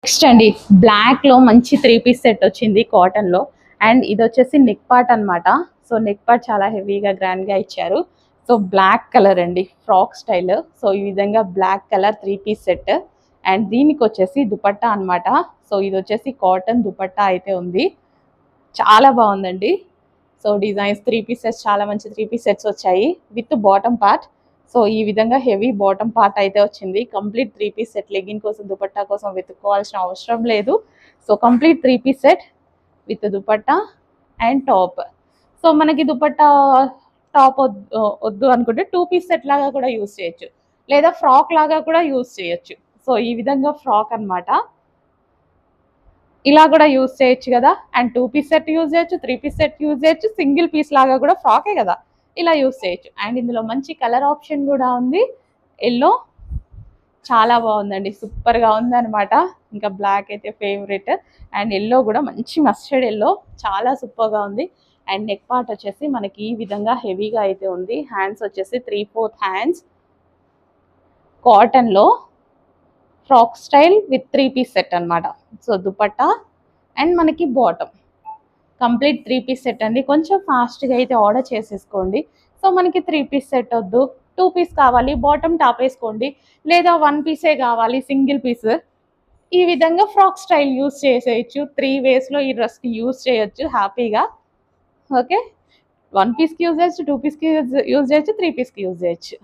Next అండి black లో మంచి 3 పీస్ సెట్ వచ్చింది కాటన్ లో. అండ్ ఇది వచ్చేసి నెక్ పార్ట్ అన్నమాట. సో నెక్ పార్ట్ చాలా హెవీగా గ్రాండ్ గా ఇచ్చారు. సో బ్లాక్ కలర్ అండి, ఫ్రాక్ స్టైల్. సో ఈ విధంగా black colour 3 piece set. And దీనికి వచ్చేసి దుపట్టా అన్నమాట. సో ఇది వచ్చేసి కాటన్ దుపట్టా అయితే ఉంది, చాలా బాగుందండి. సో డిజైన్స్ 3 పీసెస్, చాలా మంచి 3 పీస్ సెట్స్ వచ్చాయి విత్ బాటమ్ పార్ట్. సో ఈ విధంగా హెవీ బాటమ్ పార్ట్ అయితే వచ్చింది. కంప్లీట్ 3 పీస్ సెట్, లెగిన్ కోసం దుపట్టా కోసం వెతుక్కోవాల్సిన అవసరం లేదు. So complete 3 piece set with dupatta and top. So మనకి దుపట్టా టాప్ వద్దు అనుకుంటే 2 పీస్ సెట్ లాగా కూడా యూస్ చేయొచ్చు, లేదా ఫ్రాక్ లాగా కూడా యూస్ చేయొచ్చు. సో ఈ విధంగా ఫ్రాక్ అన్నమాట, ఇలా కూడా యూజ్ చేయొచ్చు కదా. అండ్ 2 పీస్ సెట్ యూజ్ చేయొచ్చు, 3 పీస్ సెట్ యూజ్ చేయొచ్చు, సింగిల్ పీస్ లాగా కూడా ఫ్రాకే కదా, ఇలా యూజ్ చేయొచ్చు. అండ్ ఇందులో మంచి కలర్ ఆప్షన్ కూడా ఉంది, ఎల్లో. చాలా బాగుందండి, సూపర్గా ఉందన్నమాట. ఇంకా బ్లాక్ అయితే ఫేవరెట్, అండ్ ఎల్లో కూడా మంచి మస్టర్డ్ ఎల్లో, చాలా సూపర్గా ఉంది. అండ్ నెక్ పార్ట్ వచ్చేసి మనకి ఈ విధంగా హెవీగా అయితే ఉంది. హ్యాండ్స్ వచ్చేసి 3/4 హ్యాండ్స్, కాటన్లో frock style with 3 piece set అన్నమాట. సో దుపట్టా అండ్ మనకి బాటమ్, కంప్లీట్ 3 పీస్ సెట్ అండి. కొంచెం ఫాస్ట్గా అయితే ఆర్డర్ చేసేసుకోండి. సో మనకి 3 పీస్ సెట్ వద్దు, 2 పీస్ కావాలి, బాటమ్ టాప్ వేసుకోండి, లేదా 1 పీసే కావాలి సింగిల్ పీస్. ఈ విధంగా ఫ్రాక్ స్టైల్ యూస్ చేసేయచ్చు. 3 వేస్లో ఈ డ్రెస్కి యూస్ చేయొచ్చు హ్యాపీగా. ఓకే, 1 పీస్కి యూజ్ చేయొచ్చు, 2 పీస్కి యూజ్ చేయొచ్చు, 3 పీస్కి యూజ్ చేయొచ్చు.